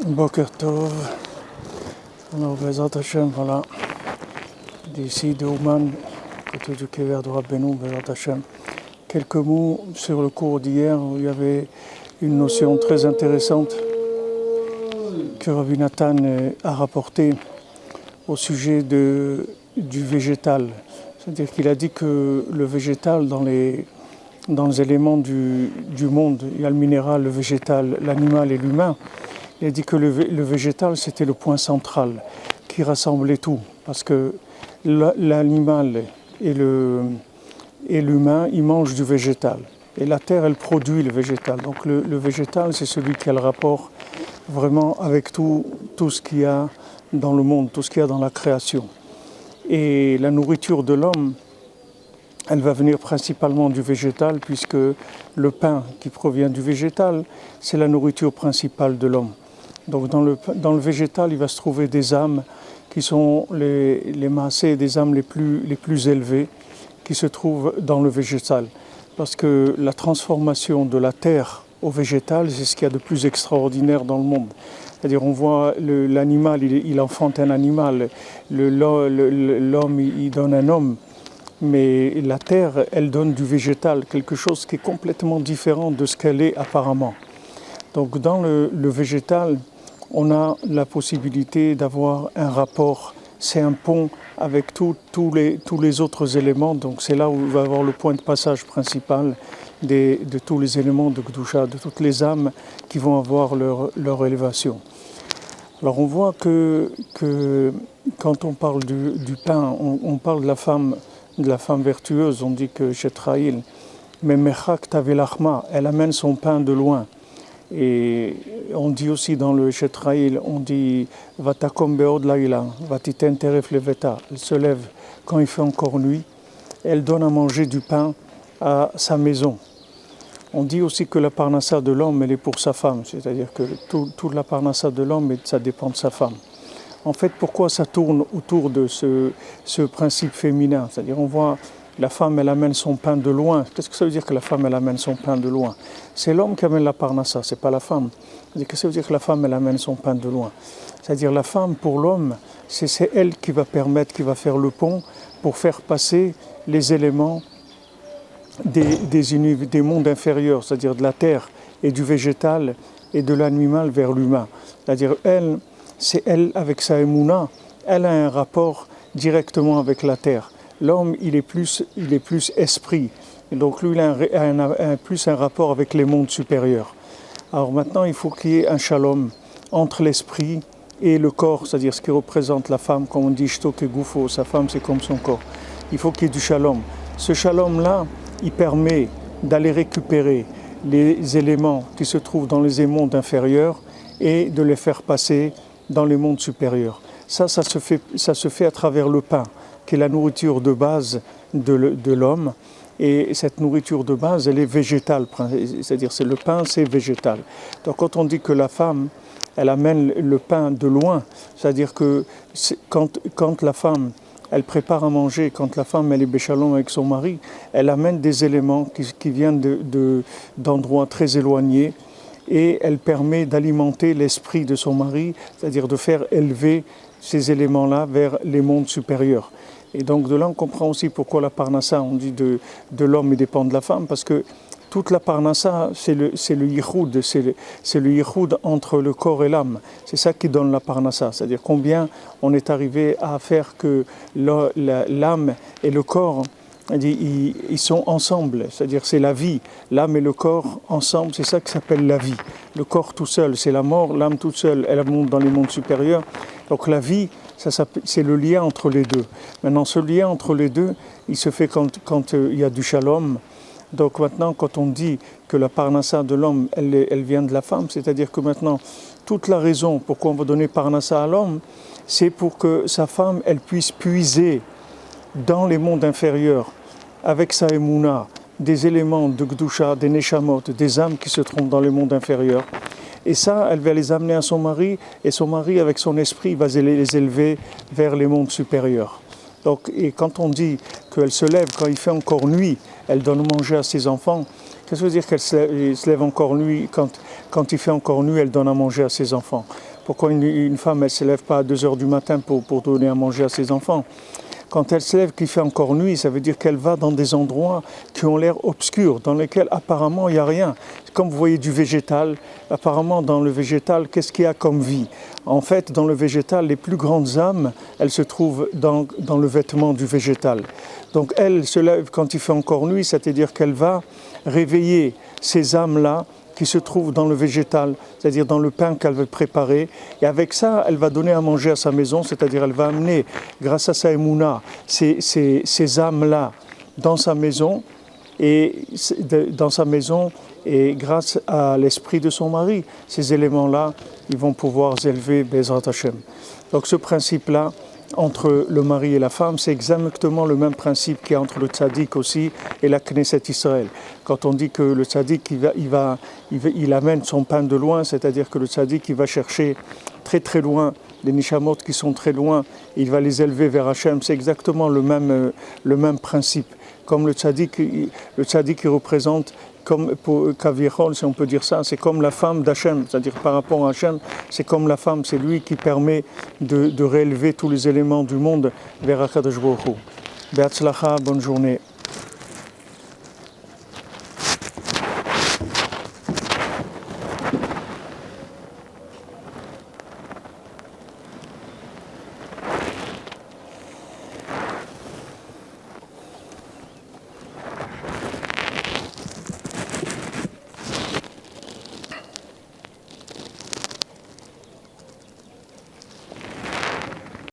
Boker Tov, alors Bezrat Hashem, voilà, d'ici de Ouman, côté du Kever de Rabbeinu, Bezrat Hashem. Quelques mots sur le cours d'hier où il y avait une notion très intéressante que Rabbi Nathan a rapportée au sujet du végétal. C'est-à-dire qu'il a dit que le végétal, dans les éléments du monde, il y a le minéral, le végétal, l'animal et l'humain. Il a dit que le végétal, c'était le point central qui rassemblait tout. Parce que l'animal et l'humain, ils mangent du végétal. Et la terre, elle produit le végétal. Donc le végétal, c'est celui qui a le rapport vraiment avec tout ce qu'il y a dans le monde, tout ce qu'il y a dans la création. Et la nourriture de l'homme, elle va venir principalement du végétal, puisque le pain qui provient du végétal, c'est la nourriture principale de l'homme. Donc dans le végétal, il va se trouver des âmes qui sont les massés, des âmes les plus élevées qui se trouvent dans le végétal. Parce que la transformation de la terre au végétal, c'est ce qu'il y a de plus extraordinaire dans le monde. C'est-à-dire on voit l'animal, il enfante un animal, l'homme, il donne un homme. Mais la terre, elle donne du végétal, quelque chose qui est complètement différent de ce qu'elle est apparemment. Donc dans le végétal, on a la possibilité d'avoir un rapport, c'est un pont avec tous les autres éléments. Donc c'est là où il va y avoir le point de passage principal de tous les éléments de Kedusha, de toutes les âmes qui vont avoir leur élévation. Alors on voit que quand on parle du pain, on parle de la femme vertueuse. On dit que Shetraïl, mais Mechak Tavelachma, elle amène son pain de loin. Et on dit aussi dans le Shetraïl, on dit Vatakom Beod Laïla, Vatiten Teref Leveta, elle se lève quand il fait encore nuit, elle donne à manger du pain à sa maison. On dit aussi que la parnassa de l'homme, elle est pour sa femme, c'est-à-dire que toute la parnassa de l'homme, ça dépend de sa femme. En fait, pourquoi ça tourne autour de ce principe féminin? C'est-à-dire, on voit la femme, elle amène son pain de loin. Qu'est-ce que ça veut dire que la femme, elle amène son pain de loin? C'est l'homme qui amène la parnassa, c'est pas la femme. Qu'est-ce que ça veut dire que la femme, elle amène son pain de loin? C'est-à-dire, la femme, pour l'homme, c'est elle qui va faire le pont pour faire passer les éléments des mondes inférieurs, c'est-à-dire de la terre et du végétal et de l'animal vers l'humain. C'est-à-dire, c'est elle, avec sa émouna, elle a un rapport directement avec la terre. L'homme, il est plus esprit. Et donc lui, il a plus un rapport avec les mondes supérieurs. Alors maintenant, il faut qu'il y ait un shalom entre l'esprit et le corps, c'est-à-dire ce qui représente la femme, comme on dit, shtok et goufo, sa femme c'est comme son corps. Il faut qu'il y ait du shalom. Ce shalom-là, il permet d'aller récupérer les éléments qui se trouvent dans les mondes inférieurs et de les faire passer dans les mondes supérieurs. Ça se fait à travers le pain, qui est la nourriture de base de l'homme. Et cette nourriture de base, elle est végétale, c'est-à-dire le pain, c'est végétal. Donc quand on dit que la femme, elle amène le pain de loin, c'est-à-dire que quand la femme, elle prépare à manger, quand la femme, elle est béchalom avec son mari, elle amène des éléments qui viennent d'endroits très éloignés, et elle permet d'alimenter l'esprit de son mari, c'est-à-dire de faire élever ces éléments-là vers les mondes supérieurs. Et donc de là, on comprend aussi pourquoi la parnassa, on dit de l'homme et dépend de la femme, parce que toute la parnassa, c'est le yichoud, c'est le yichoud entre le corps et l'âme. C'est ça qui donne la parnassa, c'est-à-dire combien on est arrivé à faire que l'âme et le corps, ils sont ensemble, c'est-à-dire c'est la vie, l'âme et le corps ensemble, c'est ça qui s'appelle la vie. Le corps tout seul, c'est la mort, l'âme toute seule, elle monte dans les mondes supérieurs. Donc la vie, c'est le lien entre les deux. Maintenant, ce lien entre les deux, il se fait quand il y a du shalom. Donc maintenant, quand on dit que la parnassa de l'homme, elle vient de la femme, c'est-à-dire que maintenant, toute la raison pourquoi on va donner parnassa à l'homme, c'est pour que sa femme, elle puisse puiser dans les mondes inférieurs, avec sa émouna, des éléments de Kedusha, des neshamot, des âmes qui se trouvent dans les mondes inférieurs. Et ça, elle va les amener à son mari, et son mari, avec son esprit, va les élever vers les mondes supérieurs. Donc, et quand on dit qu'elle se lève quand il fait encore nuit, elle donne manger à ses enfants, qu'est-ce que ça veut dire qu'elle se lève encore nuit, quand il fait encore nuit, elle donne à manger à ses enfants? Pourquoi une femme, elle ne se lève pas à 2 heures du matin pour donner à manger à ses enfants? Quand elle se lève, qu'il fait encore nuit, ça veut dire qu'elle va dans des endroits qui ont l'air obscurs, dans lesquels apparemment il n'y a rien. Comme vous voyez du végétal, apparemment dans le végétal, qu'est-ce qu'il y a comme vie? En fait, dans le végétal, les plus grandes âmes, elles se trouvent dans le vêtement du végétal. Donc elle se lève quand il fait encore nuit, c'est-à-dire qu'elle va réveiller ces âmes-là qui se trouvent dans le végétal, c'est-à-dire dans le pain qu'elle veut préparer. Et avec ça, elle va donner à manger à sa maison, c'est-à-dire elle va amener, grâce à sa émouna, ces âmes-là dans sa maison, et grâce à l'esprit de son mari, ces éléments-là, ils vont pouvoir s'élever Bezrat Hashem. Donc ce principe-là, entre le mari et la femme, c'est exactement le même principe qu'il y a entre le tzaddik aussi et la Knesset Israël. Quand on dit que le tzaddik il amène son pain de loin, c'est-à-dire que le tzaddik il va chercher très très loin les nishamot qui sont très loin, il va les élever vers Hachem, c'est exactement le même principe. Comme le tzaddik il représente, comme pour Kavichol, si on peut dire ça, c'est comme la femme d'Hachem, c'est-à-dire par rapport à Hachem, c'est comme la femme, c'est lui qui permet de réélever tous les éléments du monde vers Akadosh Baruch Hu. Be'atzlacha, bonne journée.